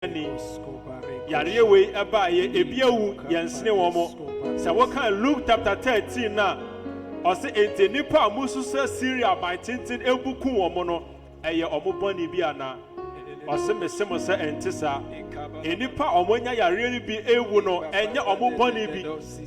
Yare we eba ye ebiewu yensene womo. Se woka Luke chapter 13 na ose ente nipa amusu se Syria by tintin ebuku womo no eye omoboni bi ana. Ose mesemo se ente sa enipa omonya yare ni bi ewu no enye omoboni bi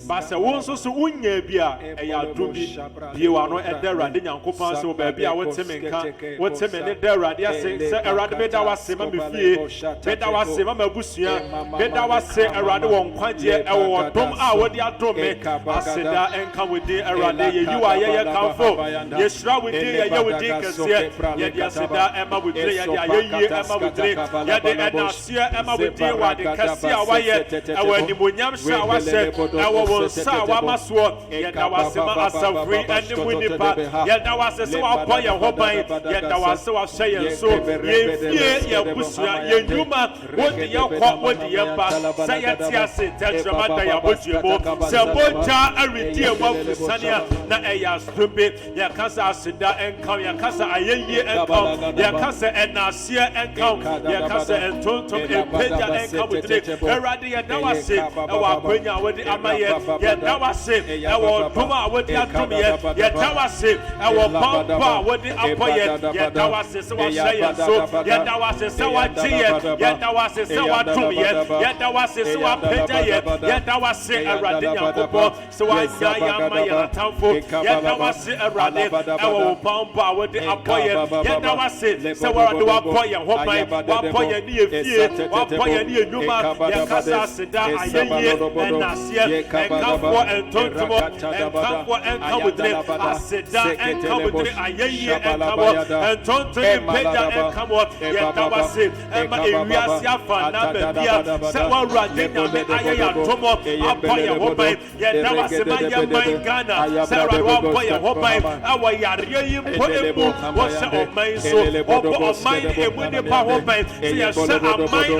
ba se wonso so unya bi a eye adobi bi wa no ederade nyankopon se wo ba bi a woteme nka woteme ne derade ase se erade me da wase ma mefie me da wase ma mabusua me da wase erade won kwagye ewo dom a wodi adom me aseda enka wodi erade ye yiwa ye kanfo ye shira wodi ye wodi kase ye dia aseda ema wodi ye dia ye ema wodi ye de enasia ema wodi wa de kase a waye ewo animonyam sha wase ewo wonsa wa maso ye da wase ma asafri animu nipa ye da wase se wa boye hoban ye da wase wa hye so ye fie ye busua ye nyuma wodi ye kwa wodi ye ba se ye tia se tetrama da ya bojuemo se bonja aridi e wa fusania na eya strumbe ye kasa asida enka ye kasa ayeye enka ye kasa enasia enka ye kasa entontom epeja enka wodire erade ye da wase e wa kwanya wodi amaye ye da wase e wo doma wodi adom ye da wase e wo pampa wodi apoye ye da wase se wa hye so ye da wase se wa jiye ye da wase se wa dom ye da wase se wa peja ye da wase erade nyankopon se wa nya ya ma ye atamfo ye da wase erade e wo pampa wodi apoye ye da wase se wa do apoye hoban wa apoye ni efie wa apoye ni enuma ye kasa seda ayeye enasie enkamfo entontomo enkamfo enkamudre aseda enkamudre ayeye enkamo entontomo peja enkamo ye da wase ema ewiase afa na bebia se wa rade nyame ayeye atomo apoye hoban ye da wase ma ye man Ghana se wa apoye hoban awo yare yi mpo emu wo se oman so obo oman emu ne pa hoban se ye se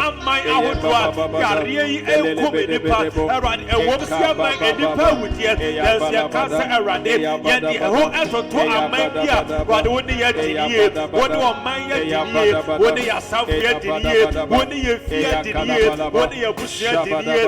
amman ahodoa yare yi enkomi ne pa erade ewom se amman enipa wudie ye se kasa erade ye de ho etoto amman bia rade woni ye dinie woni oman ye dinie woni ya safu ye dinie woni ye fie dinie woni ye busia dinie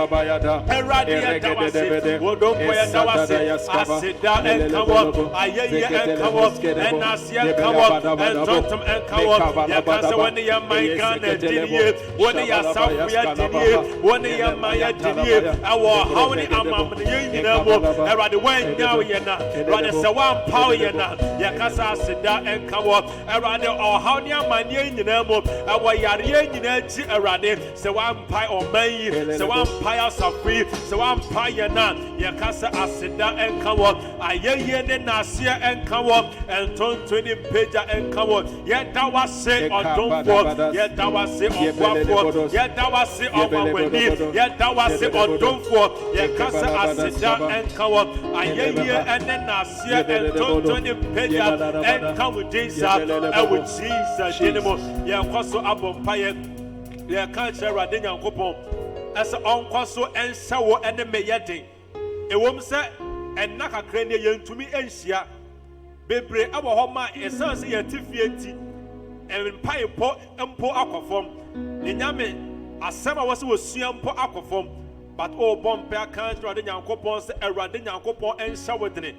erade ye dawase wodo ko ye dawase aseda enkawo ayeye enkawo enasia enkawo entontom enkawo ye kasa woni ye man Ghana dinie woni ya safu ye dinie woni ye man ye dinie awo hawni amam ye nyina mo erade wan nyawo ye na erade se wan paw ye na ye kasa aseda enkawo erade o hawni amam ye nyina mo awo yare ye nyina ji erade se wan pai o man yi se wan pai asafri se wan pai ye na ye kasa aseda enkawo ayeye ne nasie enkawo entonto ni peja enkawo ye da wase odonfo ye da wase obwafo ye da wase obwawani ye da wase odonfo ye kasa aseda enkawo ayeye ene nasie entonto ni peja enkawo jinsa ewo Jesus dinimo ye kwaso abompaye ye kanche rade nyankopon ese onkwaso ensawo ene meyeden ewom se enna kakra ne yentumi enhia bebre abo ho ma esanse yetifie nti empai po empo akofom enyame asema wose wosua mpo akofom but o bompe akantra de nyankopon se erade nyankopon enhia wodene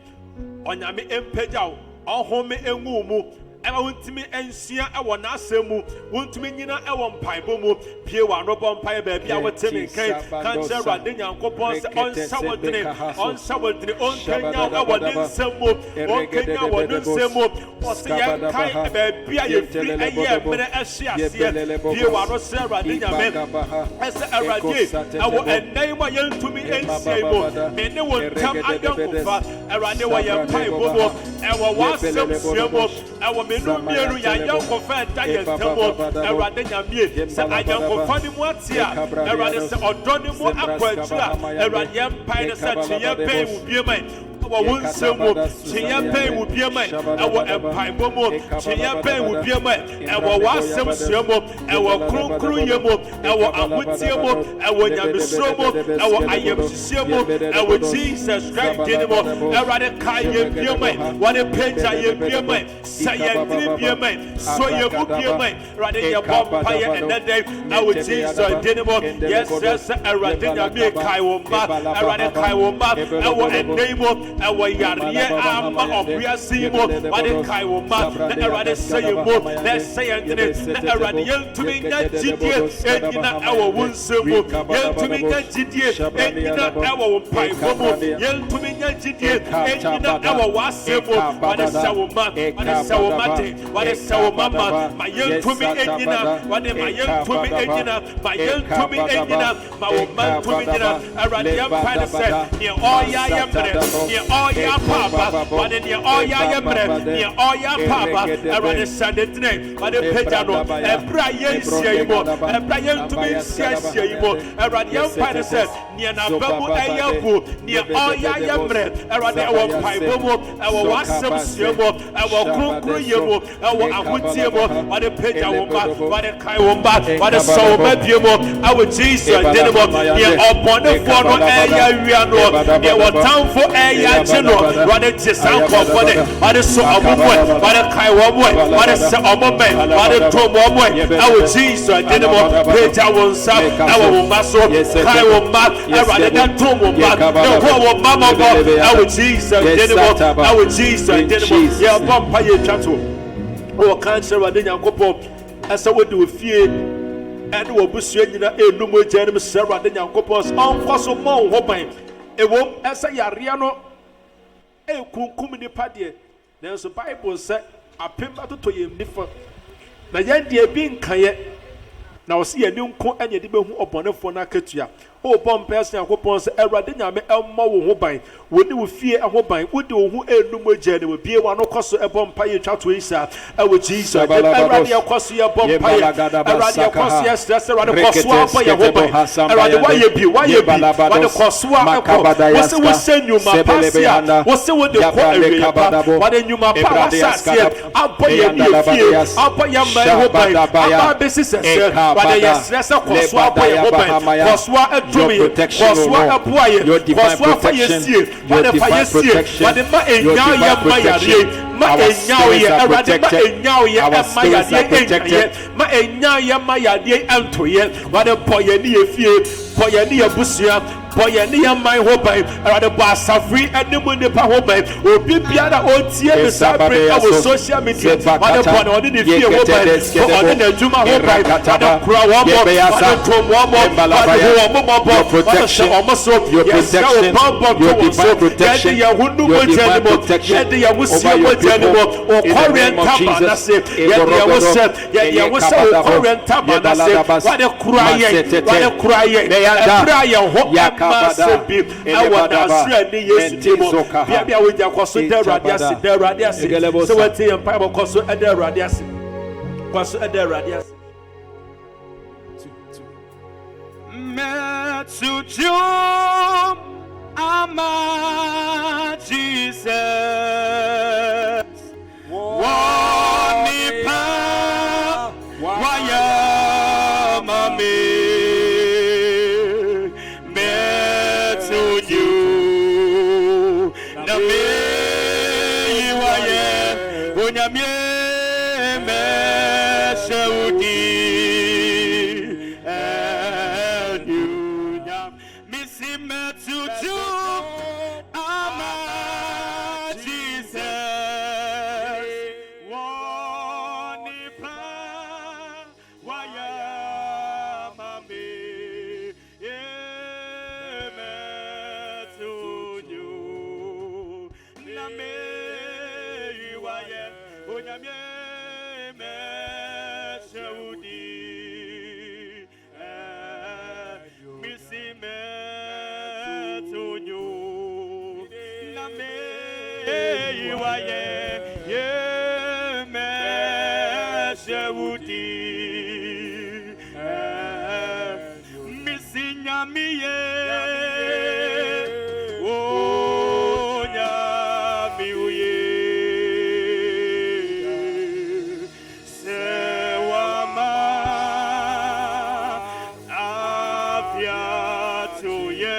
onyame empejaw ohome enwu mu ema wontimi ensia ewo na asemu wontimi nyina ewo mpaibo mu pie wa no bompai ba bia wotemi kan kanche rade nyankopon se onsa wodene onkenya ewo ne nsemu onkenya wo ne nsemu ose ye kai ba bia ye firi eye mere ehye ase pie wa no se rade nyame ese erade ewo enai ma yentumi ensia ibo me ne wontam ayankofa erade wo ye mpaibo mu ewo wasem siemo ewo no mienu ya yanko fa da ye tamo erade nyamie se ayanko fa ni mu atia erade se odoni mu akwatua erade ye mpai ne se chiye pe mu bie mai ɛwɔ wo nsɛm mu kyea bɛn wo biama ɛwɔ mpaebɔ mu kyea bɛn wo biama ɛwɔ w'asɛm sua mu ɛwɔ kronkroyɛ mu ɛwɔ ahotie mu ɛwɔ nyamesuro mu ɛwɔ ayamhyehyɛ mu ɛwɔ Jesus Christ din mu ɛwurade kae yɛ biama wɔde pagya yɛ biama sɛ yɛn diri biama so yɛ mu biama ɛwurade yɛbɔ mpaeɛ ɛnɛ dɛ ɛwɔ Jesus din mu yɛsrɛ sɛ ɛwurade nyame kae wo mma ɛwurade kae wo mma ɛwɔ ɛnɛ yi mu ɛwɔ yareɛ ama ɔbrease yi mu wɔde kae wo mma na ɛwurade sɛ yɛ mu na ɛsɛ yɛn dene na ɛwurade yɛntumi nya gyidie ɛnyina ɛwɔ wo nsɛm mu yɛntumi nya gyidie ɛnyina ɛwɔ wo mpaebɔ mu yɛntumi nya gyidie ɛnyina ɛwɔ w'asɛm mu wɔde sɛ wo mma wɔde sɛ wo mma de wɔde sɛ wo mma ma yɛntumi ɛnyina wɔde ma yɛntumi ɛnyina ma yɛntumi ɛnyina ma wo mma ntumi nyina ɛwurade yɛmpa ne sɛ neɛ ɔyɛ ayɛ mmerɛ neɛ ɔyɛ apaaba wɔde neɛ ɔyɛ ayɛ mmerɛ neɛ ɔyɛ apaaba ɛwurade sɛ ne dene wɔde pagya no ɛberɛ a yɛnsia yi mu ɛberɛ a yɛntumi nsiasia yi mu ɛwurade yɛmpa ne sɛ neɛ n'aba mu ɛyɛ abu neɛ ɔyɛ ayɛ mmerɛ ɛwurade ɛwɔ mpaebɔ mu ɛwɔ w'asɛm sua mu ɛwɔ kronkroyɛ mu ɛwɔ ahotie mu wɔde pagya wo mma wɔde kae wo mma wɔde sɔ wo mma bie mu ɛwɔ Jesus din mu neɛ ɔbɔnefoɔ no ɛyɛ awia no neɛ wɔtamfo ɛyɛ agye no wɔde gye saa nkɔɔfoɔ ne wɔde so ɔmo mu wɔde kae wɔn mu wɔde sɛ ɔmo mɛ wɔde to wɔn mu ɛwɔ Jesus din mu pagya wo nsa ɛwɔ wo mma so kae wo mma ɛwurade na to wo mma na ho wo mma mɔbɔ ɛwɔ Jesus din mu ɛwɔ Jesus din mu yɛbɔ mpa yɛtwa to wɔwɔ ka kyerɛ Awurade Nyankopɔn ɛsɛ wode wo fie ɛne wɔ busua nyina ɛnum agya no sɛ Awurade Nyankopɔn ɔnkɔ so ma wo ho ban ɛwom ɛsɛ yareɛ no ɛkunkum nipa deɛ nanso Bible sɛ apem atotɔ yɛn nifa na yɛn deɛ bi nkayɛ na ɔsi yɛn ni nko ɛnyɛ de bɛhu ɔbɔnefoɔ no akatua ɔbɔ mpɛ sɛ Nyankopɔn sɛ Awurade Nyame ɛmmɔ wo ho ban wodi wo fie ɛho ban wodi wo ho ɛnum agya no bie wa no kɔ so ɛbɔ mpa yɛ twa to yi saa ɛwɔ Jesus Awurade yɛkɔ so yɛbɔ mpa yɛ Awurade yɛkɔ so yɛsrɛ sɛ Awurade kɔ so abɔ yɛ ho ban Awurade wayɛ bi wɔde kɔ so ɛkɔ wɔsɛ wɔsɛ nnwuma pa se a wɔsɛ wɔde kɔ awie pa wɔde nnwuma pa wɔsɛ aseɛ abɔ yɛ ne yɛ fie abɔ yɛ mma yɛ ho ban aba bɛsi sɛsɛ wɔde yɛsrɛ sɛ kɔ so abɔ yɛ ho ban kɔ so Koswa abuaye, koswa fayesie, wade fayesie, wade ma enyaoye ma yare, ma enyaoye, erade ma enyaoye ma yare enyaye, ma enyaoye ma yare antoye, wade boye ni efie, boye ni ebusia. Boye ni yamai ho ban erade bo asafri enimu nipa ho ban obi biara otie me sabre awo social media wade bo na odi ne fie ho ban ko odi na adwuma ho ban wade kura wo mo wade tom wo mo wade ho wo mo bo wade se o mo so your protection your divine protection ye hunu mo jeni mo ye de ye wusie mo jeni mo o korenta ba se ye de ye wuse ye wuse o korenta ba se wade kura ye ebra ye ho Masebi, our Nasrani, yes, Bia Wija Cosso de Radias, de Radias, so what the Empire Cosso at the Radias, Cosso at the Radias. Metsuju, Ama Jesus, Wanipa, Wayamami. Missing me, oh, yeah. afiatuye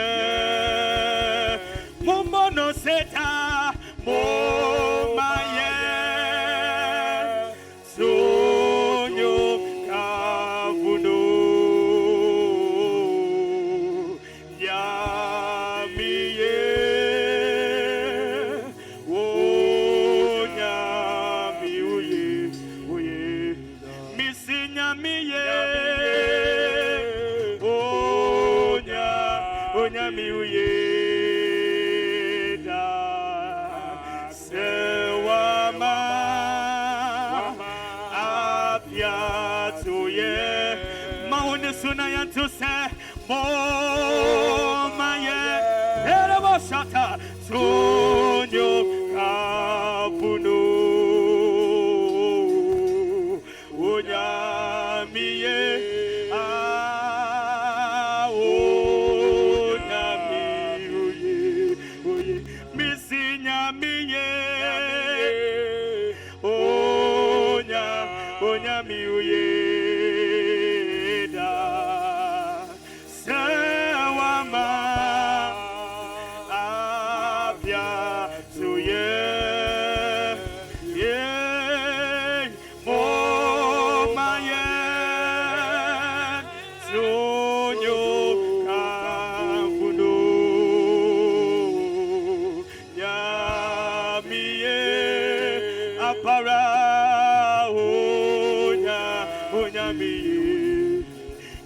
mumono seta momaye sonyo kavuno nyamiye o nyami uye misi nyamiye Onyami uyeda sewama apiatuye maune sunayantu se momaye ereboshata sonyo kapuno onyamiye Onyami uyeda sewama apiatuye momaye sonyo kapuno nyamiye apara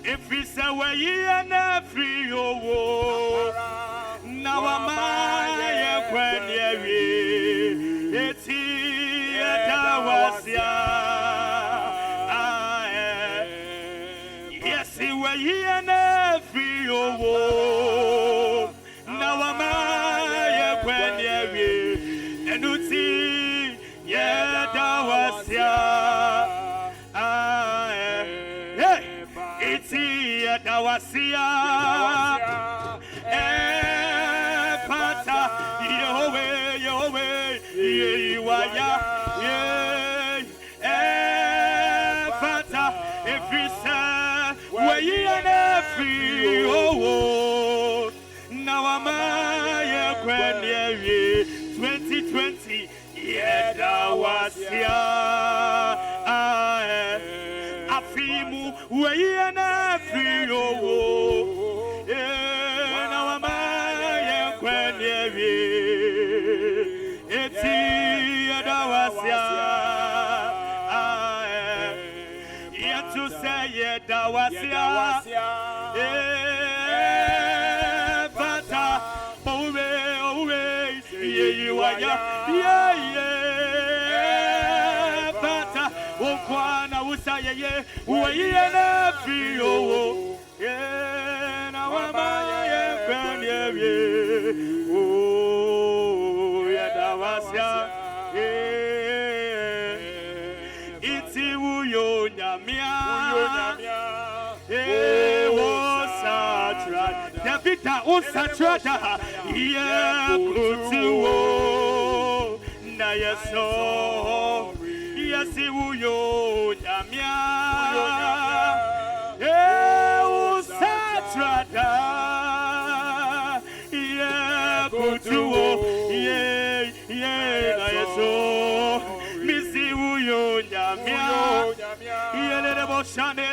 if we say we and every owo now am I when you it's here yes we and every owo now am I when you and it's here Dawasia Pata Yahweh Yewaya Pata if we say we and every now am I 2020 Dawasia Afimu we and every now am I when it's Dawasia yet to say Dawasia Pata away you are Pata Okwana Usaye we and every now am I when Dawasia it's Uyo Nyamia Davida Usatrada Kutuo na yeso yesi Uyo Nyamia Usatrada Kutuo na yeso misi Uyo Nyamia Boshane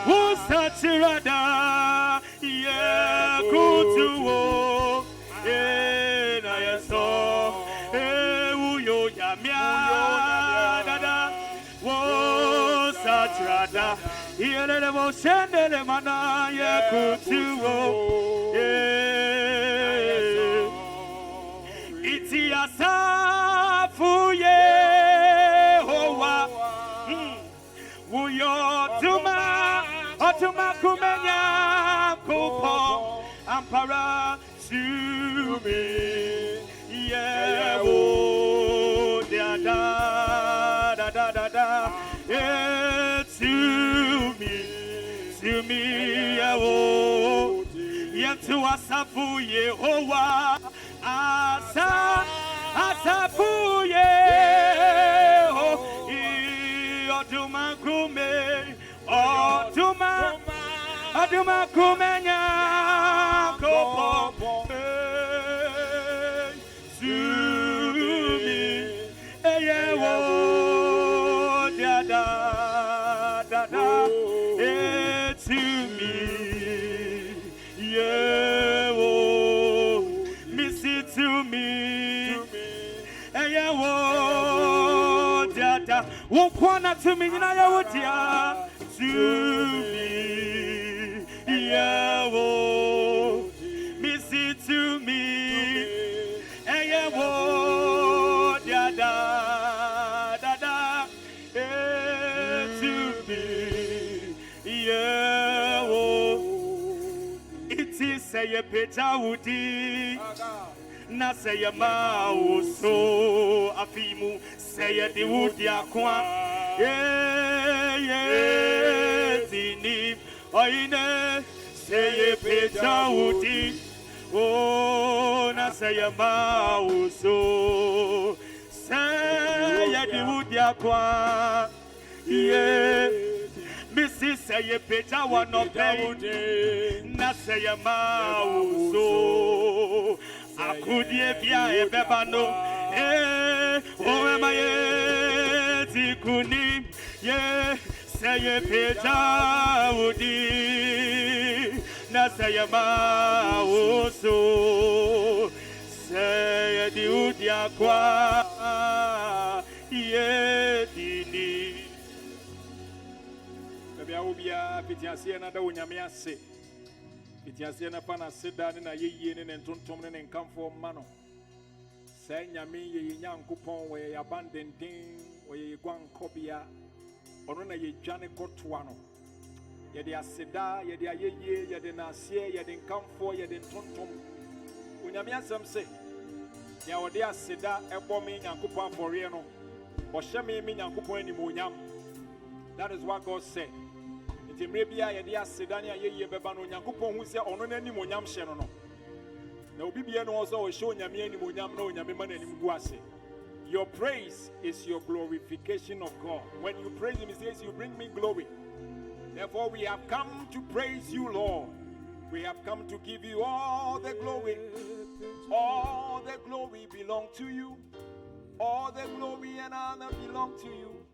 Usatrada Kutuo na yeso Uyo Nyamia dada Usatrada Boshane mana Kutuo iti asafu Yehowa Uyo Otuma kumenya kupo ampara to me Yeho da to me Yeho yetu asafu Yehowa asafu Yeho Otuma Aduma kumenya kopo Sumi Eyewo Dada Dada Etumi Yewo Missy to me Eyewo Dada Wokwana to me na yewo dia to me Yewo Missy to me Eyewo Dada Dada to me Yewo It is say peja wudi na say ma so afimu say the wudi akwa zini oine say peja wudi oh na say ma so say the wudi akwa Missy say peja one of them na say ma so akudie bia ebebano o emaye tikuni ye say peja udi na say ma so say di udi akwa ye dini Ubia Pitiasia na Unyamia se Pitiasia na Pana Seda na ye and Tontom and come for Mano. Say Yami ye young coupon where you abandon ding where you go and copia or on a ye Johnny Cotuano. Ye de Seda, ye de ye de Nasia, ye didn't come for ye didn't Tontom. Unyamia some say Yawa dea Seda, a bombing and coupon for Reno or Shami mean and coupon any Munyam. That is what God said. Maybe I had Sedania ye bebano Yankupon who said on any monyam shenono. No BBN also showing Yami monyam no Yamiman and Guase. Your praise is your glorification of God. When you praise Him, He says, you bring me glory. Therefore, we have come to praise you, Lord. We have come to give you all the glory. All the glory belong to you. All the glory and honor belong to you.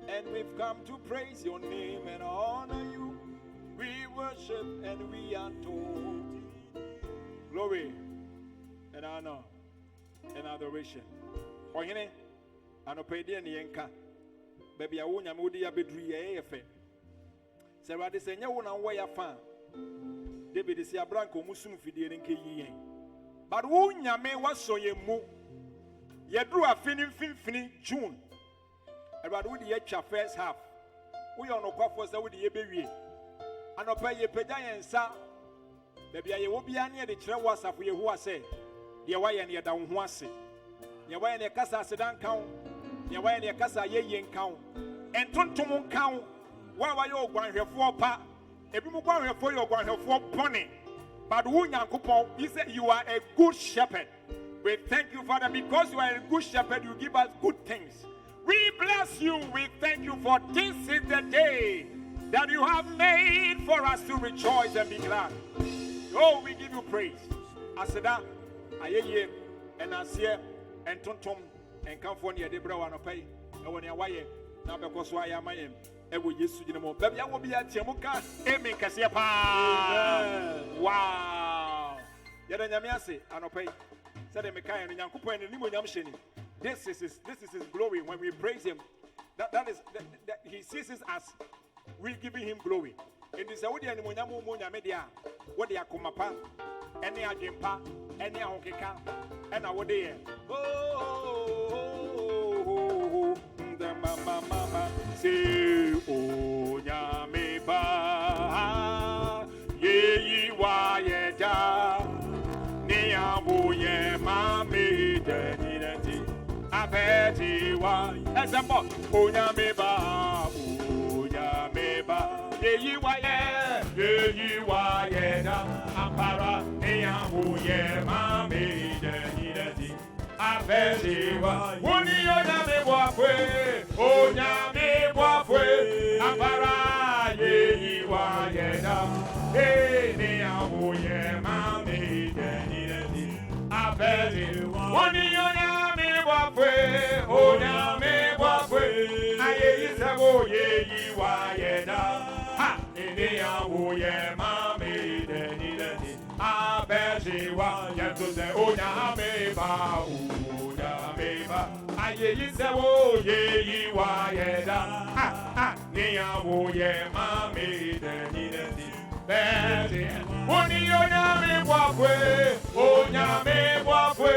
And we've come to praise your name and honor you. We worship and we adore. Glory and honor and adoration. Ohine, anopedi and yenka. Baby, I won't yamudi abedri efe. Sarah de senya wona waya fan. David is ya branco musum fidie nke yiyen. But wo nyame waso yemu. Yedru afini finfini June. About with the first half. We are no coffers with the Ebery. And a pay a pedayan, sir. Maybe I will be near the Trewas of you who are say, the way and your down once. Your way and your casa sedan count, your way and your casa yen count, and Tontomon count. Why are you going here for pa? If you go here for your going here for pony. But Wunya Coupon, he said, you are a good shepherd. We thank you, Father, because you are a good shepherd, you give us good things. We bless you. We thank you for this is the day that you have made for us to rejoice and be glad. Oh, we give you praise. Aseda, Ayeye, and Asia, and Tontom, and California, de Brown of Pay, and when you're Waye, now because why am I? And we used to know, baby, I will be at Tiamuka, Amy Casiapa. Wow. Yadanyamiase, and Opay, said Mekai and Yankupo and Nimu. This is his glory when we praise him. That he sees us as we giving him glory. In this Saudi and Munyamu Munya Media, what they are Kumapa, any Ajimpa, any Ahokeka, and our day. Oh, the mama say, oh, Yameba, ye wayeta, Niabu ye mami, Denity. Abeti wa example Onyameba Yeyi wa ye da Ampara Eyahu ye mami denideti Abeti wa Wuni Onyame boafwe Ampara Yeyi wa ye yeda. Hey, ni awoye mami deni. Abedi. Oni yona mi wafwe. Onya mi wafwe. Aye isabo ye yiwa yeda. Ha. Ni awoye mami deni. Abedi wa yetu se onya mi ba. Onya mi ba. Aye isabo ye yiwa yeda. Ha ha. Ni awoye mami deni. Bedi. Oni yona mi wafwe. Onya mi wafwe.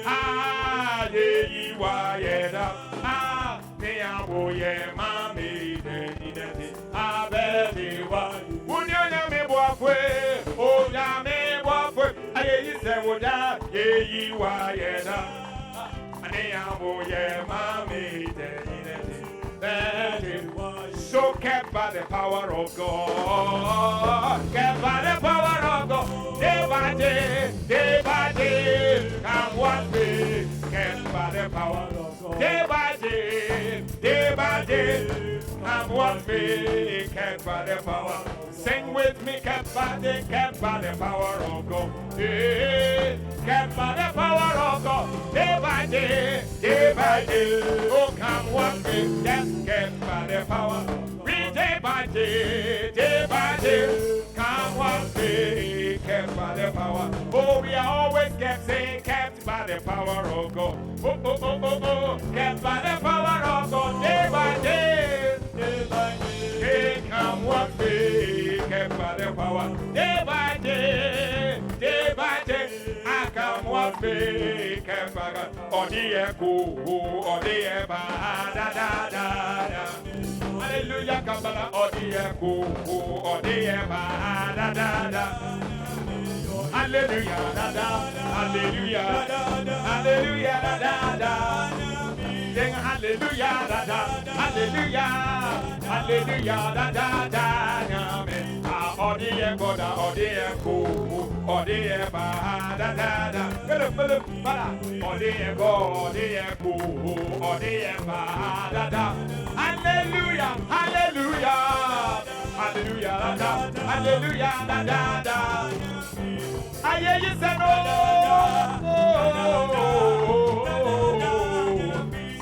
Aye yiwa yeda. Ah. Ni awoye mami deni. Abedi wa. Oni yona mi wafwe. Onya mi wafwe. Aye isabo ye yiwa yeda. Ni awoye mami deni. So kept by the power of God, kept by the power of God, day by day, come what way, kept by the power of God, day by day, come what way, kept by the power. Sing with me, kept by the power of God, hey, kept by the power of God, day by day, oh come what way, yes, kept by the power. We day by day, come one day, kept by the power. Oh, we are always kept saying, kept by the power of God. Oh, kept by the power of God, day by day, hey, come one day, kept by the power, day by day, I come one day, kept by God. Oh, the echo, oh, the eba, da da da. Hallelujah, Kabbalah, oh dear, da da da. Hallelujah, da da, hallelujah, hallelujah, da da da. Sing hallelujah, da da, hallelujah, hallelujah, da da da. Oh dear, God, oh dear, da da da. Oh dear, God, oh dear, da da. Hallelujah, hallelujah, hallelujah, da da, hallelujah, da da da. I hear you say no,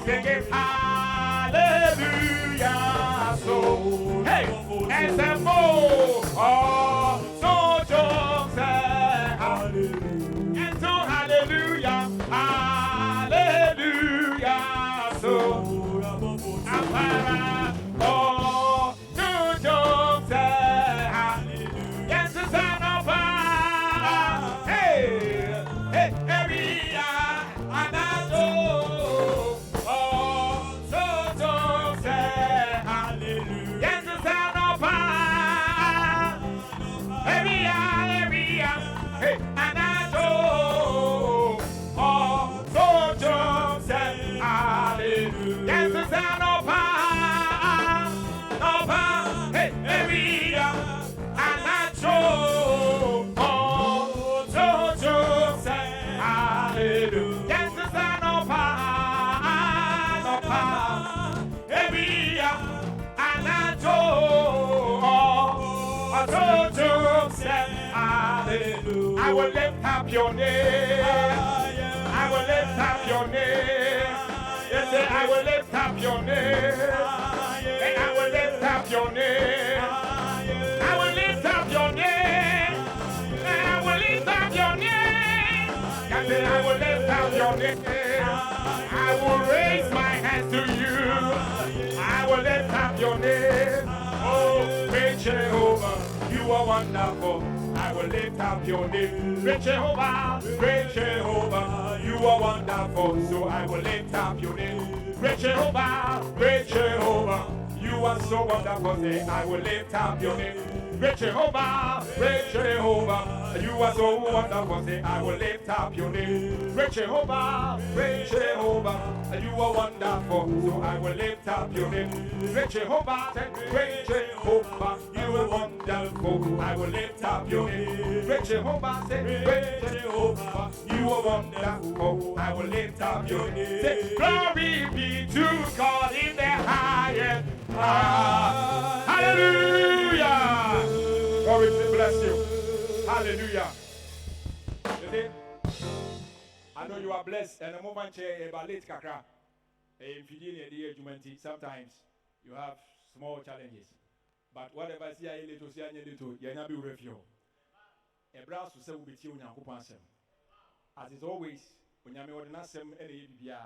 sing it, hallelujah. So hey, and say oh, so just say hallelujah, and so hallelujah, hallelujah. So. Oh, to Job say hallelujah. Yes, the son of God. Hey, hey, Maria, and I know. Oh, to Job say hallelujah. Yes, the son of God. Maria, hey, and I know. Oh, to Job say hallelujah. Yes, the son of God. I will lift up your name. I will lift up your name. Yes, say, I will lift up your name. And I will lift up your name. I will lift up your name. And I will lift up your name. Yes, say, I will lift up your name. I will raise my hands to you. I will lift up your name. Oh, great Jehovah, you are wonderful. I will lift up your name. Great Jehovah, you are wonderful. So I will lift up your name. Great Jehovah, you are so wonderful. Say, I will lift up your name. Great Jehovah, you are so wonderful. Say, I will lift up your name. Great Jehovah, you are wonderful. So I will lift up your name. Great Jehovah, you are wonderful. I will lift up your name. Great Jehovah, you are wonderful. I will lift up your name. Say, glory be to God in the highest. Hallelujah. God richly bless you. Hallelujah. You see, I know you are blessed, and the moment chair about late kakra. If you didn't hear the sometimes you have small challenges. But whatever see a little, you never be review. A brass to say will be tuned as is always, when you are not some any BBR,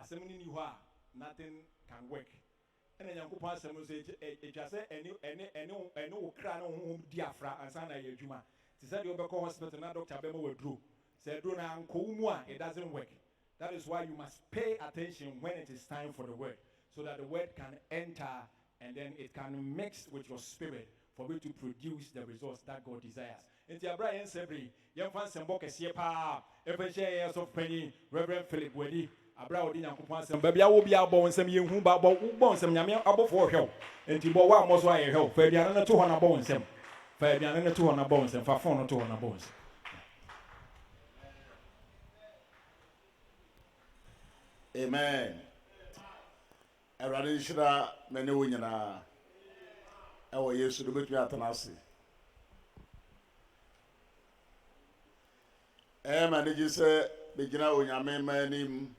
assembling you are, nothing can work. And then you pass some say, it just say, any crown home diaphragm and son of Juma. She said, you'll be hospital, not Dr. Bemo will do. Said, do not it doesn't work. That is why you must pay attention when it is time for the word, so that the word can enter and then it can mix with your spirit for you to produce the results that God desires. In the Abraham Sebri, young fans and Bokes Yepa, every years of penny, Reverend Philip Weddy, Abraham Kupans, and Baby, I will be our bones and you whom about bones and Yamia above for help. And Tiboa was why I help Fabian and 200 bones, Fabian and 200 bones, and Fafon 200 bones. Amen. Everybody should have many women. Our years should be at an assay. And you say, begin out on your name.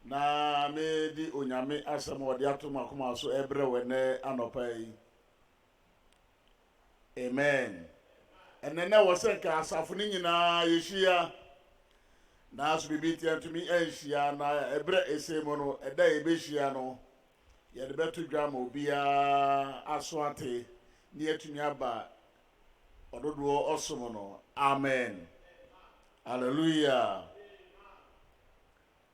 Na me di onyame asem wode atoma koma so ebre wene anopai. Amen. And then I was saying asafo ni nyina yehia na so bibiti antumi ehia na ebre esemo no eda ebehia no ye de betu dwama obia aso ate ni atumi aba ododo osomo no. Amen. Hallelujah.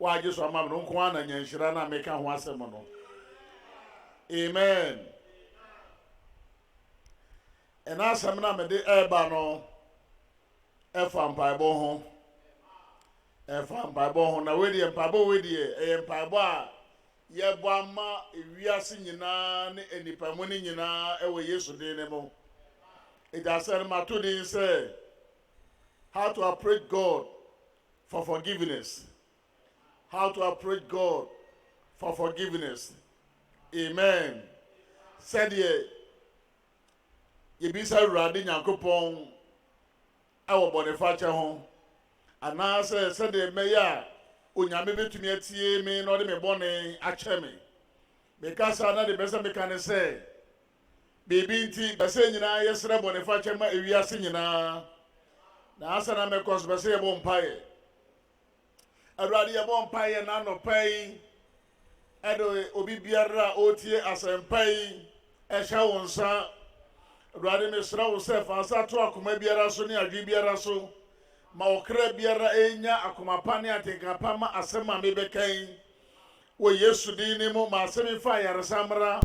Why just amam no kwa na nyanhira na meka ho asem no. Amen. And asem na me de eba no efa mpaibo ho. Efa mpaibo ho na we de mpaibo we de mpaibo a ye bo ama ewiase nyina ne enipa mu ne nyina ewe Yesu de ne mo. It has said ma to dey say how to approach God for forgiveness. How to approach God for forgiveness. Amen. Said ye bisa Awurade Nyankopɔn awo boniface ho. Ana said meya onyame betumi atie me no de me bone ache me. Because ana de besa me kan say baby nti besa nyina yesre boniface ma ewiase nyina. Na asana me kos besa ye bo mpaye. Awurade ye bo mpaye na no pai edo obi biara otie asempai ehya wonsa. Awurade me sra wo se fa sa to akoma biara so ne adwe biara so ma okra biara enya akoma pa ne atenka pa ma asema me bekan wo Yesu din ni mo ma asemi fa yare samra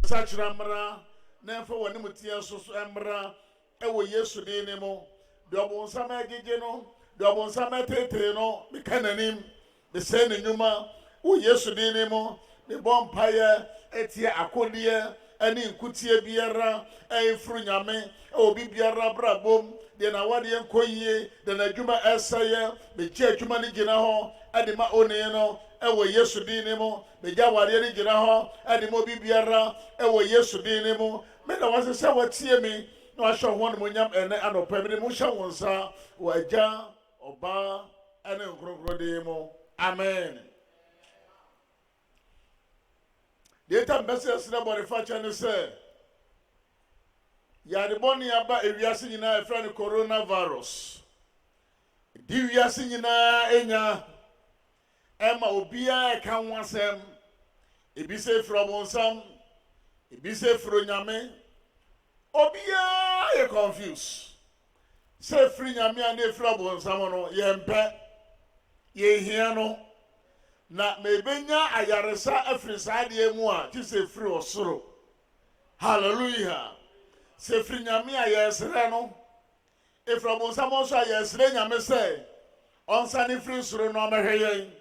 sa chiramra na fa woni mutie so emra e wo Yesu din ni mo de obonsa ma gege no de obonsa ma tetere no me kananim de se ne nyuma wo Yesu din ni mo me bom paye etie akode ani nkutie biara efru nyame obi biara brabom de na wade enkoyie de na dwuma esaye be gye dwuma ni gina ho ade ma one no ewo Yesu din ni mo be gya wade ni gina ho ade mo bi biara ewo Yesu din ni mo me na wase se watie mi na wa hwo no monyam ene anopa mi mo hwa wonsa wa gya oba ene nkrokro din mo. Amen. The time message na boniface ne say ya de boni aba ewiase nyina e friend coronavirus di wiase nyina enya ema obia e kan wasem ebi se frobonsam ebi se fronyame obia e confused se fronyame and e frobonsam no ye mpe ye hia no na mebenya ayaresa afrisade mu a ti se fri osoro. Hallelujah. Se fri nyame ayesre no efrabonsa mo so ayesre nyame se onsa ni fri soro no mehweyen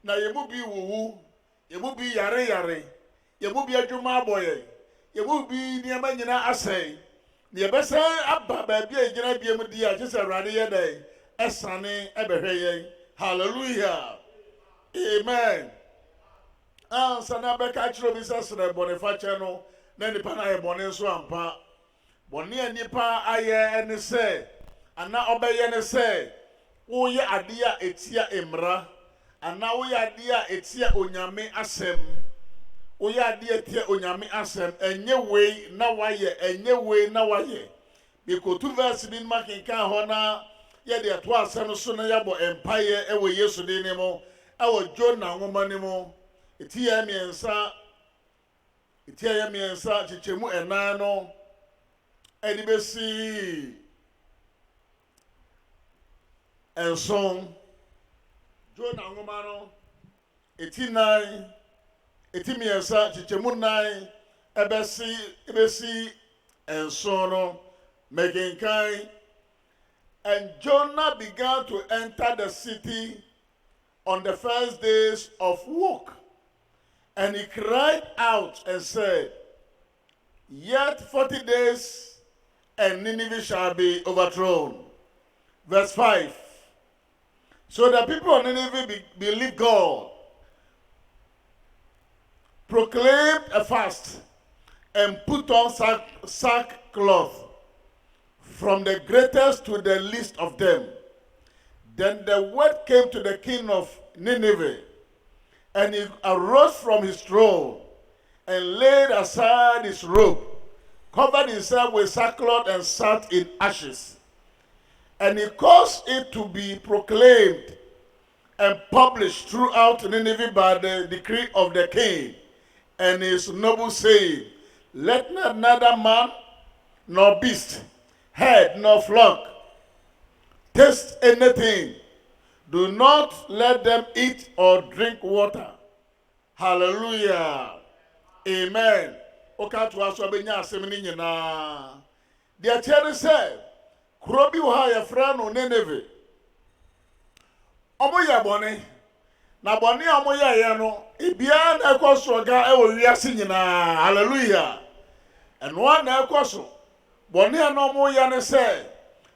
na yemu bi wuwu yemu bi yare yemu bi adwuma aboye yemu bi niema nyina asai ne yebese abba ba bi agina biem di a ti se Awurade ye dai esane ebehweyen. Hallelujah. Amen. Sana beka chiro bisa sere boniface no na nipa na ye boni so ampa bɔne nipa ayɛ ne sɛ ana ɔbɛyɛ ne sɛ woyɛ adeɛ a etia emra ana woyɛ adeɛ a etia onyame asɛm woyɛ adeɛ etia onyame asɛm enye wei na wayɛ enye wei na wayɛ bikotu verse bi ma kenkan hɔ na yɛ de ato asɛm so na yɛbɔ empaye ɛwɔ Yesu din ne mu ɛwɔ Jona nwoma ne mu etia miɛnsa kyekyɛmu ɛnan no ɛde bɛsi ɛnson Jona nwoma no eti miɛnsa kyekyɛmu nan ɛbɛsi ɛnson no mekenkan. And Jonah began to enter the city on the first days of work. And he cried out and said, Yet 40 days and Nineveh shall be overthrown. Verse 5. So the people of Nineveh believed God, proclaimed a fast, and put on sackcloth, from the greatest to the least of them. Then the word came to the king of Nineveh, and he arose from his throne and laid aside his robe, covered himself with sackcloth and sat in ashes. And he caused it to be proclaimed and published throughout Nineveh by the decree of the king and his nobles, saying, Let not neither man nor beast, herd nor flock taste anything. Do not let them eat or drink water. Hallelujah. Amen. Oka to aso abenya asem ni nyina. De atiane se krobi wo ha ya fra no Nineveh. Omo ya bone. Na bone omo ya ye no, ebia na ekoso ga e wo wiase nyina. Hallelujah. Eno na ekoso bɔne a no mo ya ne sɛ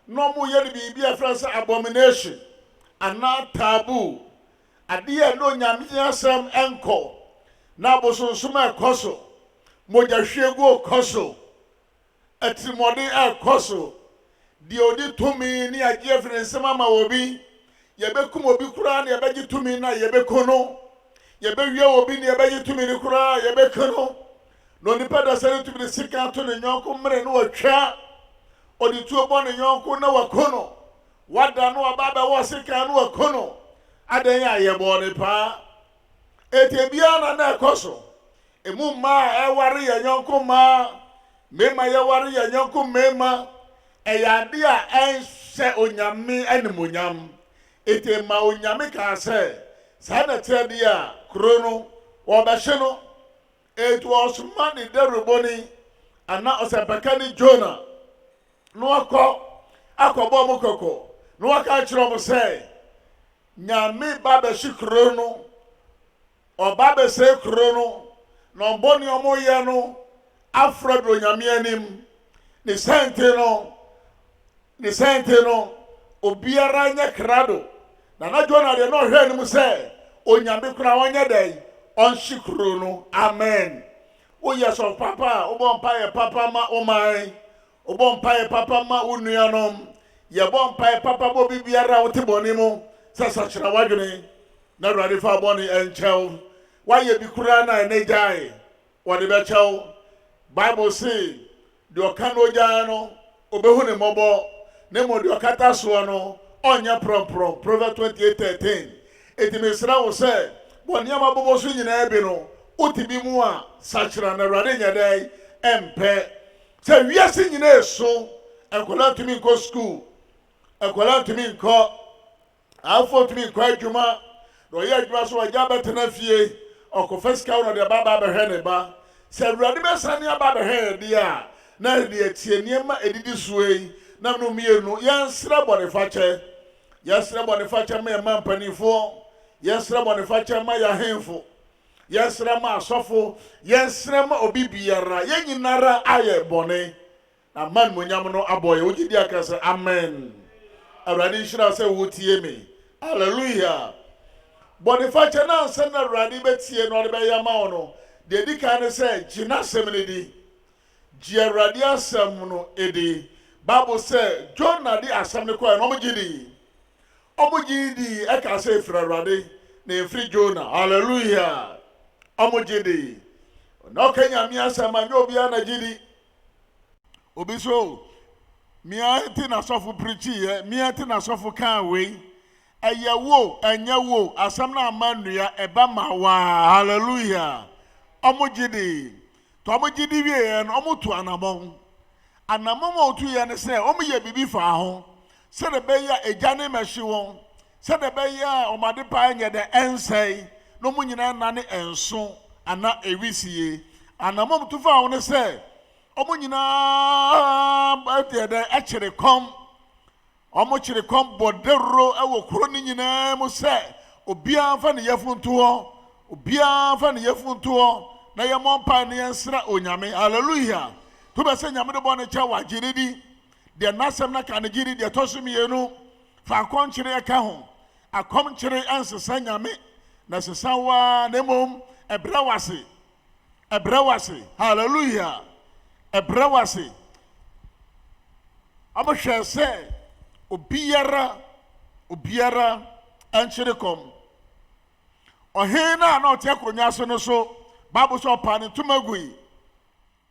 no mo ya ne bibi afra sɛ abomination ana taboo adeɛ no nyame asɛm enko na bosonsom ekoso moja hwego ekoso atimode ekoso die odi tumi ni agye afra nsɛm ama obi yebekum obi kura na yebegye tumi na yebekono yebewie obi na yebegye tumi ni kura yebekono no nipa da sɛ tumi ni sika to ne nyonko mre no watwa odi tuo bɔ ne nyonko na wakono wada no ababa wɔ sika no wakono adan ya yebɔ ne pa etebia na ekoso emu ma eware ya nyonko ma mema yeware ya nyonko mema eyade a enhye onyame animonyam etema onyame ka sɛ saa na tedi a krono wɔbɛhye no. It was man in the Ruboni, and now Osapakani Jonah. No akọbọ mukoko. No akachiro say. Nyame baba shi krono. O baba se krono. No boni omo ye no. Afredo nyame anim. Ni sente no. Obiara nya krado. Na Jonah de no hwe anim say. Onyame kura wanya dai. On shikrono, amen. O yes of papa, o bompaye papa ma omai, o bompaye papa ma unuanom, ye bompaye papa bo bibiara wo tebonimo, sasa chira wadwene, na rade fa boni enchew. Why ye bi kura na enejai, what the bechew. Bible say, the okano jano, obehu ne mobo, nemo the okata suano, onya prom, Proverbs 28:13. It misra will say, Bonyama bobo so nyina ebe no otibi mu a sachira na rade nyadai empe se wiase nyina eso enkola tumi nko school enkola tumi nko afo tumi nko adwuma do ye adwuma so agya betena fie okofeska no de baba behwe ne ba se rade besane aba behwe de a na de atie niema edidi suei na no mienu yansra bonifache me mampanifo Yesra bonifacha ma ya henfo. Yesra ma asofo. Yesra ma obi biara. Yenyinara aye bone. Na man munyam no aboye. Ojidi akase amen. Awurade nhyira sɛ wotie me. Hallelujah. Bonifacha na nsa na awurade betie no de bɛyɛ ma wo no. De di kan ne sɛ gyina sɛm ne di. Awurade asɛm no edi. Bible say Jonah di asɛm no kɔ no mogidi. Omogidi eka say efra Awurade na efri Jonah. Hallelujah. Omogidi. No Kenya mi asɛm anyo bia na gidi. Obi so Mia ti na sɔfo preach ye, mia ti na sɔfo kan we. Eye wo, enye wo, asam na amanua eba ma wa. Hallelujah. Omogidi. To omogidi wie no omotu anamon. Anamon otu ye ne se, omoye bibi fa ho. Se de be ya ejane mahyi won. Se de be ya omade pa nye de ensei. No mu nyina na ne enso ana ewisie. Anamon tu fa ho ne se omo nyina ba de akire kom omo kire kom bodero ewo kuro ni nyina mu se obia fa ne yefunto ho obia fa ne yefunto ho na ye mompa ne ensra onyame. Hallelujah. To be se nyame de bo ne cha wa giridi de nasem na ka ne giri de tosumi enu fa konkire ka ho akomkire ansesa nyame na sesa wa ne mom ebrewase. Hallelujah. Ebrawase abahwe se obiara ankyere kom ohena na ote akronya so no so Bible so pa ne tumagui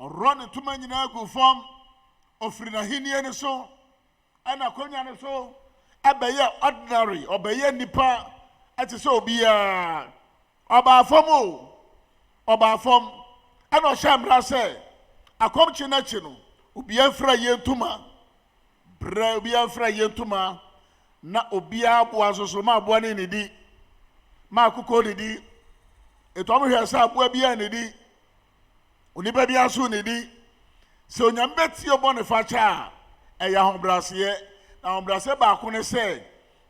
orone tumanyina agu fom ofiri na hinie ne so ana konya ne so abeye ordinary obeye nipa ati so obia oba fom ana shamra se akomchi na chi no obia fra yentuma bra obia fra yentuma na obia aboa soso ma aboa ne di ma akoko ne di eto mo hwe sa aboa bia ne di onipa bia so ne di se onyambe ti obo ne fa cha eya hombrase na hombrase ba ko ne se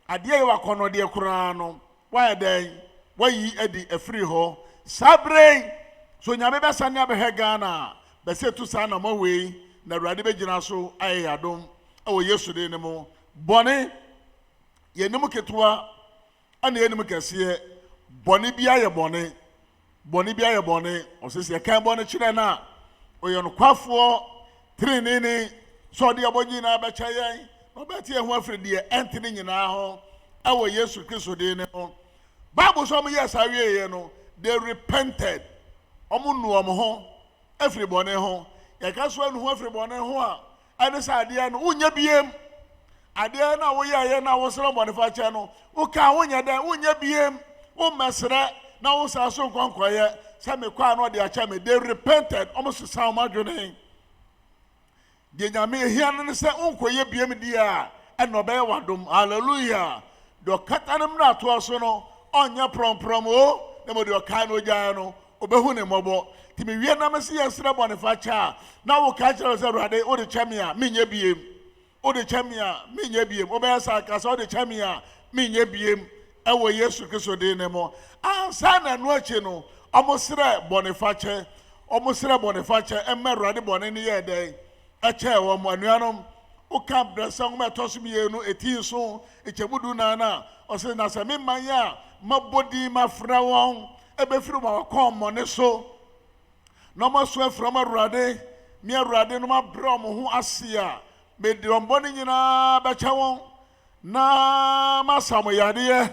ade ye wakono de kura no wa den wayi adi afri ho sabre so nyame be sane abehwe Ghana bese tu sa na mawei na Awurade be gina so ayadom awo Yesu de ne mo bone ye nim ketua ana ye nim kase bone bia ye bone osese kan bone kire na oye no kwafo trinini so de abonyi na be chayen no beti e ho afridi e entini nyina ho awo Yesu Kristo de ne mo Bible so mo yes awie ye no they repented omo nu omo ho afri bone ho ya ka so anu ho afri bone ho a ane sa ade no unya biem ade na wo ye na wo sro bone fa che no wo ka wonya da unya biem wo mesre na wo sa so nkonkoye se me kwa no de acha me they repented almost sa ma dwene de nyame hia no se unkoye biem dia eno be wadom. Hallelujah. Do katanum na to so no onya promprom o na mo de ka no gya no obehu ne mobo timi wie na mesi yesre bone fa cha na wo ka kire se Awurade o de chamia menye biem obe sa ka so de chamia menye biem ewo Yesu Kristo de ne mo ansa na no achi no omosre bone fa che emme Awurade bone ne ye den ache wo mo anuanom o ka bresa ngoma toso mi enu eti so echebudu na o se na se me manya mabodi mafra won ebe firu ma kom mo ne so no mo so from Awurade mi Awurade no ma bro mo ho asia me de omboni nyina ba cha won na masamo yade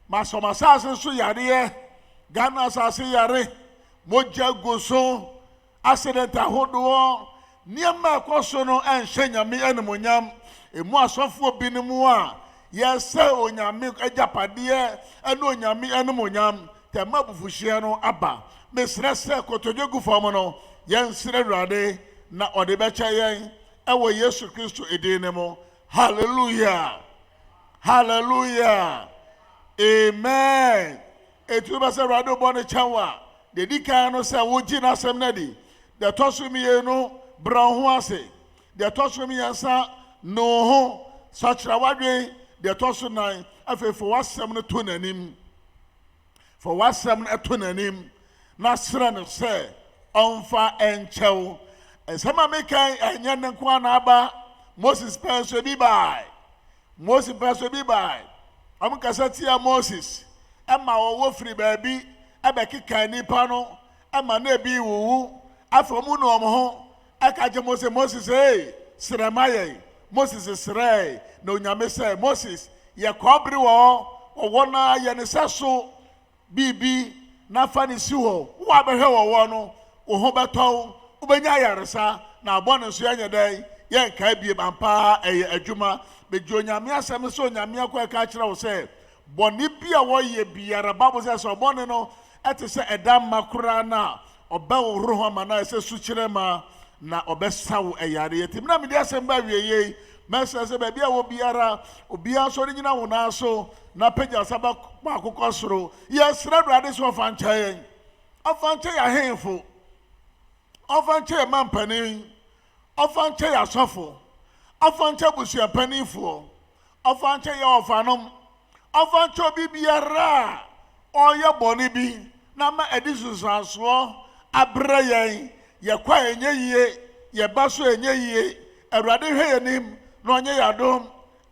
masoma sase so yade Ghana sase yare moja goso accident ahodo niema koso no enhye nyame enemonyam emu asofo binimu a yese onyame ajapade ene onyame enemonyam tema bufuhie no aba mesre se kotodwegu fam no yensre Awurade na ode becha yen ewo Yesu Kristo edine mo. Hallelujah. Amen. Etu ba se Awurade bone chawa de dikan no se wo gi na asem na di de tosumi enu brown ho ase de tosumi yansa no ho sachra wadwe de tosu nan afefo wasem no to nanim for wasem no to nanim na sra no se onfa enchew esama mekan anya nenko na aba Moses penso bi bai am kasatia Moses ema wo firi baabi abekika nipa no ema na bi wuwu afomu no omo ho akaje Moses hey sremaye Moses srei no nyame say Moses ye kobri wo na ye ne seso bibi na fa ne si ho wo abehwe wo no wo ho beton wo benya yaresa na abone so anya dai ye nka bie bampa eye adwuma bejo nyame asem so nyame akwa ka kire wo say boni bia wo ye biara babo say so boni no ete se edam makura na oba wo roho ma na se su kire ma na obesawo eyare yetim na me dia asem ba wieye mesa se ba bia wo biara obia so ri nyina wo na so na pagya saba kwa akokɔ soro yɛsrɛ Awurade so ɔfa nkyɛ ya henfo ɔfa nkyɛ ya mampanin ɔfa nkyɛ ya asɔfo ɔfa nkyɛ busuapanifo ɔfa nkyɛ ya ɔfanom ɔfa nkyɛ obi biara ɔyɛ bɔne bi na ma adi susuasoɔ abrɛ yɛn yɛkɔ enye yie yɛba so enye yie Awurade hwɛ yɛnim na ɔnyɛ yɛadom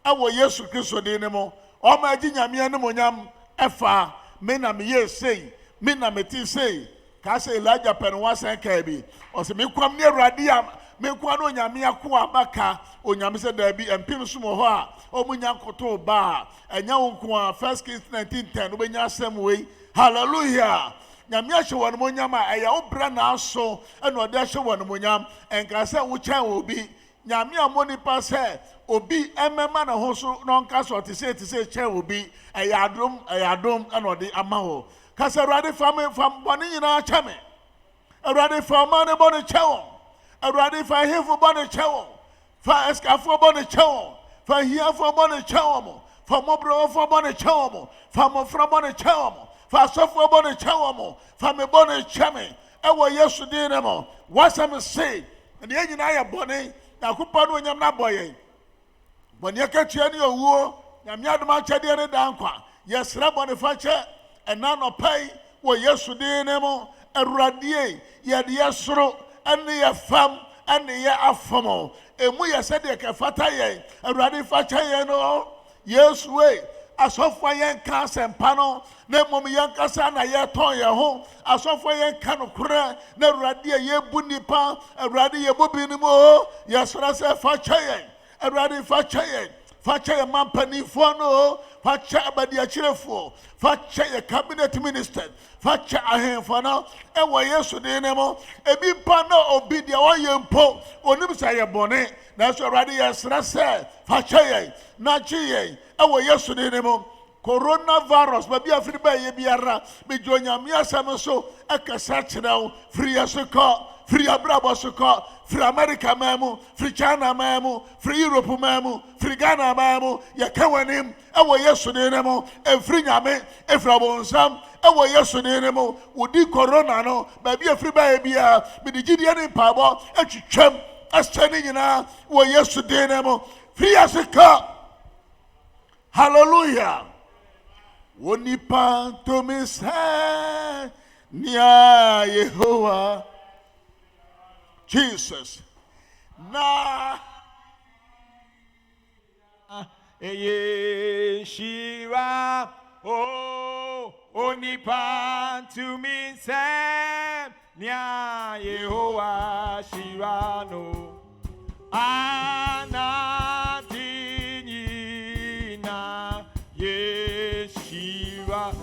ɛwɔ Yesu Kristo din ne mu Oma ji nyame ne monyam efa me na me ye sei me na me ti sei ka se Elijah penwa sen ka bi o se me kwam ne Awurade am me kwa no nyame akoa baka onyame se da bi empim so mo ho a omunya nkoto ba enya wonko a 1 Kings 19:10 obenya asem wei hallelujah nyame ahye won monyam a eya obra na aso ene ode ahye won monyam enka se wo kyan obi nyame amoni pa se obi emema na ho so no nka so te se che obi ayadom ene ode ama ho ka se Awurade fam bone nyina cha me Awurade fam ma ne bone che won Awurade fa hefo bone che won fa eskafo bone che won fa hiafo bone che won fa mobro fo bone che won fa mofra bone che won fa sofo bone che won fa me bone che me e wo Yesu din ne mo wasam say ne nyina ya bone na kupa no nyam na boye bone ka tua ne owuo nyame adom akyɛde ne dankwa yɛsrɛ bone fa kyɛ ɛna no pai wo Yesu din ne mo Awurade yɛde yɛsoro ɛne yɛ fam ɛne yɛ afamo emu yɛ sɛ de ka fata yɛn Awurade fa kyɛ yɛn no Yesu we asɔfo yɛn ka asɛmpa no na mmom yɛn kasa na yɛtɔn yɛn ho asɔfo yɛn ka no korɛ na Awurade yɛbu nipa Awurade yɛbu bi nim o yɛsrɛ sɛ fa kyɛ yɛn Awurade fa kyɛ yɛn mampanifo no fa kyɛ abadiakyerefo fa kyɛ yɛn cabinet minister fa kyɛ ahemfo no ɛwɔ Yesu din ne mo ebi pa na obi deɛ ɔyɛ mpo onim sɛ yɛ bɔne na so Awurade yɛsrɛ sɛ fa kyɛ yɛn na kye yɛn ɛwɔ Yesu din ne mo coronavirus babi afiri ba yɛ biara mejo nyame asɛm so ɛkasa kyerɛ wo firi yɛso kɔ firi abrabɔ so kɔ firi America mamu firi China mamu firi Europe mamu firi Ghana mamu yɛka w'anim ɛwɔ Yesu din ne mo ɛfiri nyame ɛfiri abonsam ɛwɔ Yesu din ne mo wodi corona no babi afiri ba yɛ biara mede gyidie ne mpaebɔ atwitwam ɛsɛ ne nyinaa wɔ Yesu din ne mo firi yɛso kɔ hallelujah wonipa to me say nia Yehowa Jesus na Yeshua oh onipa to me say nia Yehowa Shirano anadinina Yeshua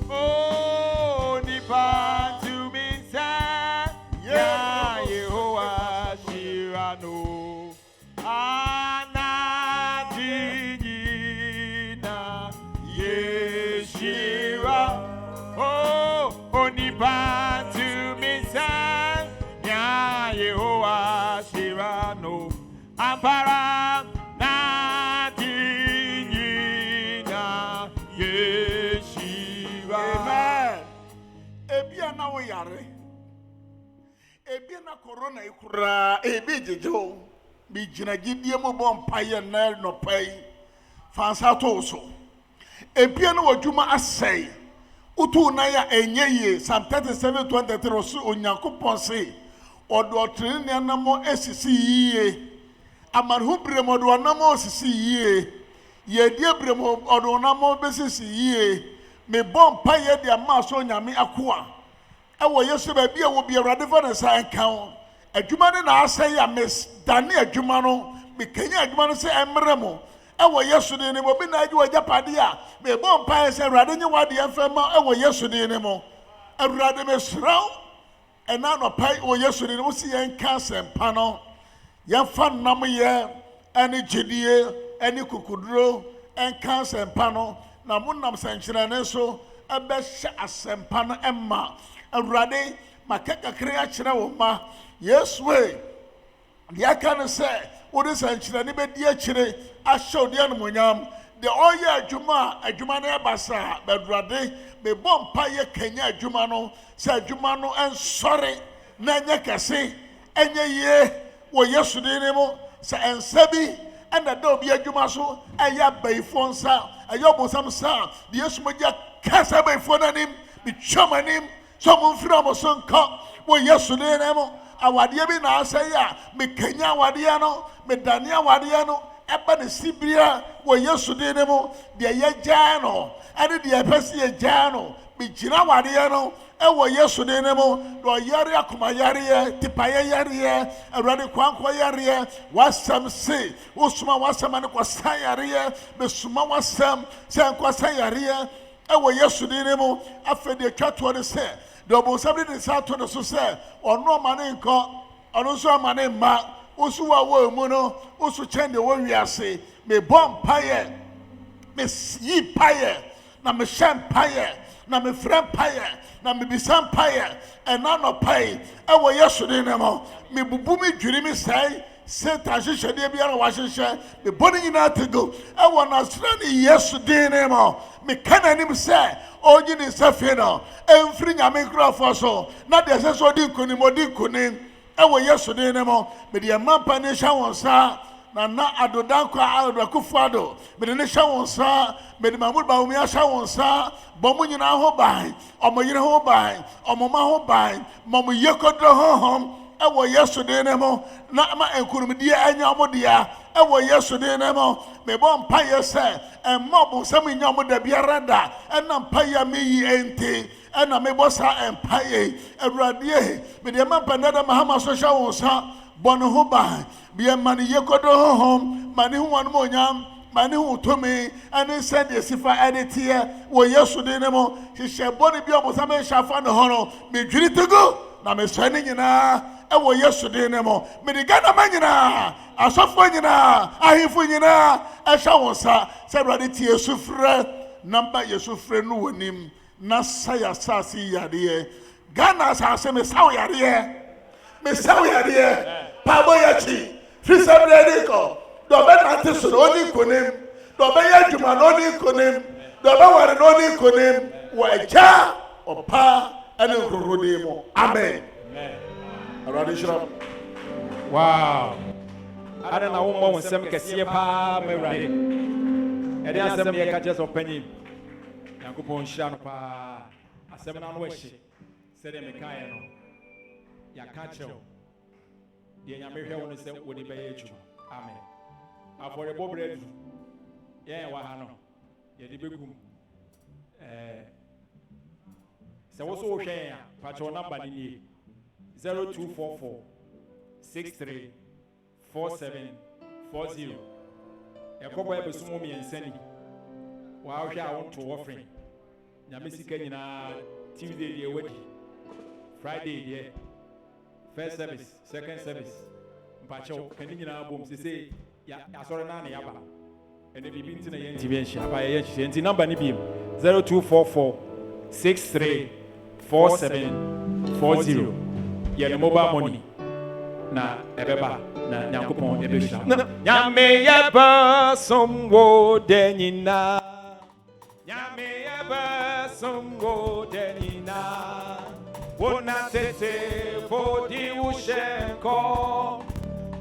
oh onipa to me say nia Yehowa Shirano anadinina Yeshua oh onipa to me say nia Yehowa Shirano ampara nadinina Yeshua amen ebia na wo yare ebia na corona ikura ebi jejo bi gina gidie mo bom paye na no pai fansa to so ebia na wadwuma asai utu na ya enye Psalm 37:23 so onyankopon se odo trene ne anamo esisi yie amanhu bremo do anamo esisi yie ye die bremo odo anamo besisi yie me bom paye de ama so nyame akoa ewo Yesu ba bia wo bi Awurade fa na san kan adwuma ne na asɛ ya mes dane adwuma no me kanya adwuma no sɛ emre mo ewo Yesu din ne mo bi na agye wajapade a me bo mpa sɛ Awurade nye wade yɛmfa ma ewo Yesu din ne mo Awurade me sraw ɛna no pai wo Yesu din ne mo si yɛn ka sempa no yɛmfa nam yɛ ɛne gyedie ɛne kukuduro ɛnka sempa no na mo nam sankyerɛne so ɛbɛhyɛ asempa no ɛma Awurade makakakre akyerɛ wo ma Yesu e deɛ ka no sɛ wode sankyerɛne bɛdi akyire ahyɛ wo deɛ nomonyam de ɔyɛ adwuma no ɛbasa Awurade mebɔ mpa yɛ kanya adwuma no sɛ adwuma no ɛnsɔre na ɛnyɛ kɛse ɛnyɛ yie wɔ Yesu din ne mu sɛ ɛnsa bi ɛna da obi adwuma so ɛyɛ abaifo nsa ɛyɛ ɔbonsam sa de Yesu mogya kasa abaifo no anim metwam anim sɛ mo mfiri mo so nkɔ wɔ Yesu din ne mu awadeɛ bi na asɛ yɛ a mekanya awadeɛ no medane awadeɛ no ɛba ne sibria wɔ Yesu din ne mu deɛ yɛgyaa no ɛne deɛ ɛpɛ sɛ yɛgyaa no megyina awadeɛ no ɛwɔ Yesu din ne mu na ɔyare akoma yareɛ tipayɛ yareɛ Awurade kwankɔ yareɛ wasɛm se wosoma wasɛm ane kɔsa yareɛ mesoma wasɛm sɛ nkɔsa yareɛ ɛwɔ Yesu din ne mu afei deɛ twa toɔ ne sɛ deɛ ɔbonsam de ne nsa ato ne so sɛ ɔno ɔma ne nkɔ ɔno nso ɔma ne mma wosu wa wɔ mu no wosu kyɛn deɛ wɔ wiase mebɔ mpayɛ meyi payɛ na mehyɛ mpayɛ na mefrɛ mpayɛ na mebisa mpayɛ ɛna nɔpae ɛwɔ Yesu din ne mu mebubu me dwiri me sɛe Satan hyehyɛdeɛ biara wahyehyɛ mebɔ ne nyinaa tego ɛwɔ Nasarene Yesu din ne mu meka n'anim sɛ ɔgye ne nsa fie no ɛmfiri Nyame nkurɔfoɔ so na deɛ ɛsɛ sɛ ɔdi nkonim ɛwɔ Yesu din ne mu mede ɛma mpa ne hyɛ wɔn nsa na adodankɔ adakufo ado mede ne hyɛ wɔn nsa mede Mahmoud Bawumia hyɛ wɔn nsa bɔ mo nyinaa ho ban ɔmo yere ho ban ɔmo ma ho ban ma mo yie kodoro honhom ɛwɔ Yesu din ne mu na ma nkurumdie anya ɔmo dea ɛwɔ Yesu din ne mu mebɔ mpayɛ sɛ ɛmma ɔbonsam nya ɔmo da biara da ɛna mpayɛ meyi enti ɛna mebɔ saa mpayɛ Awurade mede ɛma mpɛnɛda Mahama so hyɛ wɔn nsa bɔ ne ho ban bia ma ne yie kodoro honhom ma ne ho wɔn mo nyam ma ne ho tumi ɛne sɛdeɛ sifa ɛde teɛ wɔ Yesu din ne mu hyehyɛ bɔne bi ɔbonsam hyɛ afa ne ho no medwiri tego na mesɔe ne nyinaa ɛwɔ Yesu din ne mu mede Ghana ma nyinaa asɔfoɔ nyinaa ahemfo nyinaa ɛhyɛ wo nsa sɛ Awurade tie Yesu frɛ namba Yesu frɛ no wɔ nim na sa yɛ asase yadeɛ Ghana asase mesaw yadeɛ paabɔ yɛkyi firi sɛ berɛ kɔ dɛ ɔbɛnante so na ɔne nkonim dɛ ɔbɛyɛ adwuma na ɔne nkonim dɛ ɔbɛware na ɔne nkonim wɔ Agya Ɔpa ɛne Nkrɔnkrɔnnim mu amen Awurade hyira wow ada na wo mmɔ nsɛm kɛseɛ paa ma Awurade ɛde asɛm ne yɛka kyerɛ sɛ ɔpanyin Nyankopɔn hyira no paa asɛm no ano ahye sɛdeɛ mekaeɛ no yɛaka kyerɛ wo deɛ Nyame hwɛ wo no sɛ wode bɛyɛ adwuma amen afɔrebɔ berɛ adu yɛn wɔ ha no yɛde bɛgum sɛ wo so wohwɛ yɛn a pakyɛw namba no nie 0244 63 4740 ɛkɔbɔ ɛbɛso mu mmiɛnsa ni wɔahwɛ a wonto wɔ fre Nyame sika nyinaa Tuesday deɛ wadi Friday deɛ first service second service mpakyɛw kani nyinaa bom sese yɛasɔre na ne yaba ɛne biribi nti na yɛnti bɛnhyia aba yɛyɛ hyehyɛ nti namba no biem 0244 63 4740 yɛne mobile money na ɛbɛba na Nyankopɔn ɛbɛhyira Nyame yɛba som wo de nyinaa Nyame yɛba som wo de nyinaa Wona tete fodi ushenko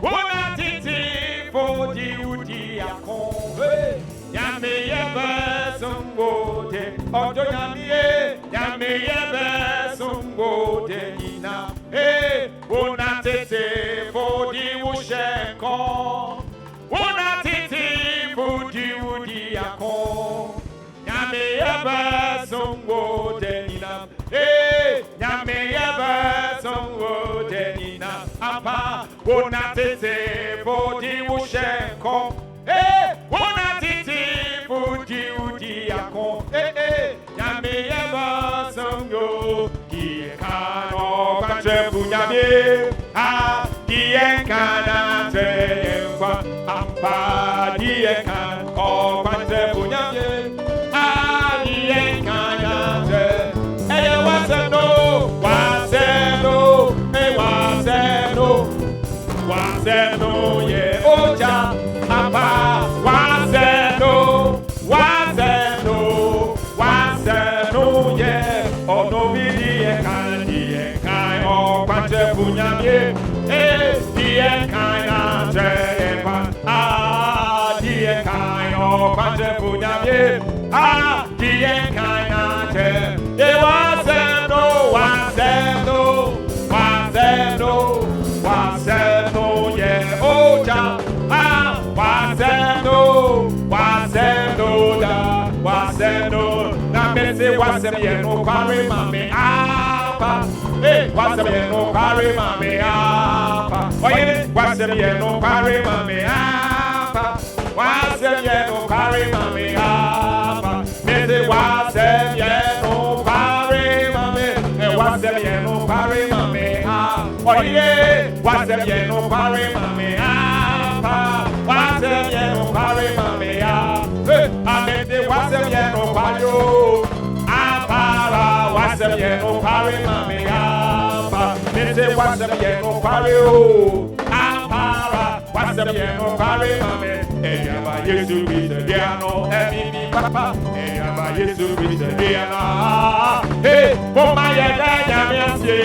Wona tete fodi udi akon Nyame yebe sumbo de Ojo Nyame yebe sumbo de nina Wona tete fodi ushenko Wona tete fodi udi akon Nyame yebe sumbo de nina Nyame yaba songo denina apa Wonatete Fodi Wushenko. Eh, Wonatete Fodi Udiako. Eh, Yami Eva Songo. Kiekano Kachebu Yami. Ah, Kiekana Tenkwa. Ampa Diekan. Oh, Kachebu Yami. Ah, Kiekana Te. Eh, Waseno. Waseno. Eh, Waseno. Waseno ye oja apa waseno ye onomidi e kan o kwante bunyamie die kan na trepa die kan o kwante bunyamie die kan na tre e waseno ye oja waseno na mese wasem ye no kware mame apa wasem ye no kware mame apa oye wasem ye no kware mame apa wasem ye no kware mame apa mese wasem ye no kware mame wasem ye no kware mame apa oye wasem ye no kware mame apa wasem ye no kware mame apa amete wasem ye no kware apara wasem ye no kware mame apa mete wasem ye no kware apara wasem ye no kware mame eyaba Yesu Christ diano emimi papa eyaba Yesu Christ diana hey mama ye na nyamiase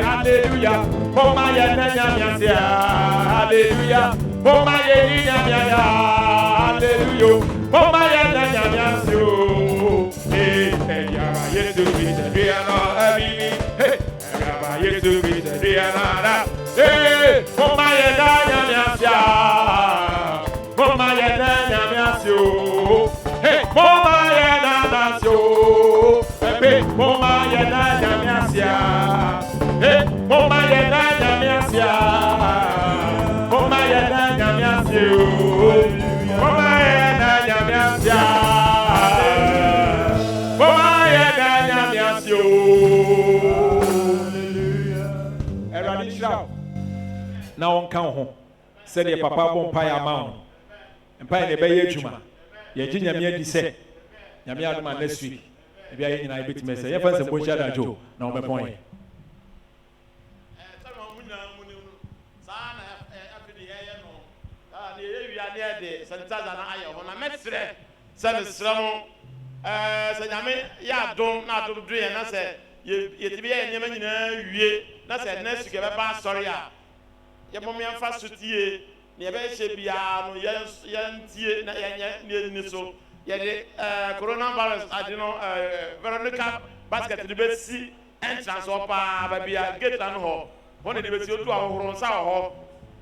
hallelujah mama ye na nyamiase hallelujah mama ye ni nyamiase hallelujah mama ye na nyamiase hey eyaba Yesu Christ diano emimi hey eyaba Yesu Christ diana hey mama ye na nyamiase mama ye na nyamiase hey mama ye na nyamiase hey mama ye na nyamiase hey mama ye na nyamiase mama ye na nyamiase mama ye na nyamiase mama ye na nyamiase hallelujah Eradi shira na wonka ho se de papa bon pa ya ma ho mpa ne be ye adwuma ye gi nyame adi se nyame aduma next week e bia ye nyina ebetime se ye fa se bo sha da jo na o me pon ye sanitaza na ayo ho na metre se mesra mo se nyame ya dom na dom du ye na se ye tibi ye nyama nyina wie na se na suke be ba sorry a ye mom ye mfa sotie ne be hye bia no ye ntie na ye ni so ye de coronavirus adino Veronica basket de be si entrance opa ba bia gate anu ho ne de be si otu ahohoro nsa ho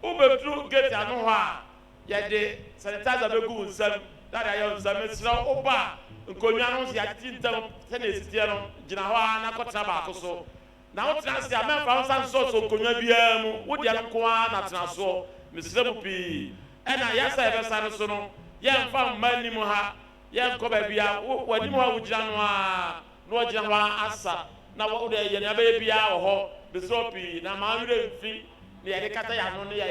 u be tru gate anu ho a yede sanitizer be gu nsam that ayo nsam esra oba nkonwa no se ati ntam se na esitie no gina ho na kotra ba ko so na wo tra se amemfa nsa so nkonwa bia mu wo de nko na tra so mesre mu pi e na yasa ebe sare so no ye mfa mani mu ha ye nko ba bia wani mu ha wo gina no a no gina ho asa na wo de ye na be bia wo ho mesre pi na ma wure mfi ne ya kata ya no ne ya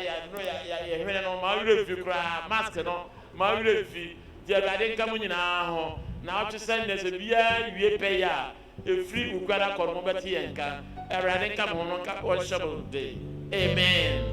hwene no ma wure fi kra mask no ma wure fi je bade nka mu nyina ho na o twese ne se bia wie pe ya e free ukwara ko no beti yenka e bade nka mo no ka worship day amen.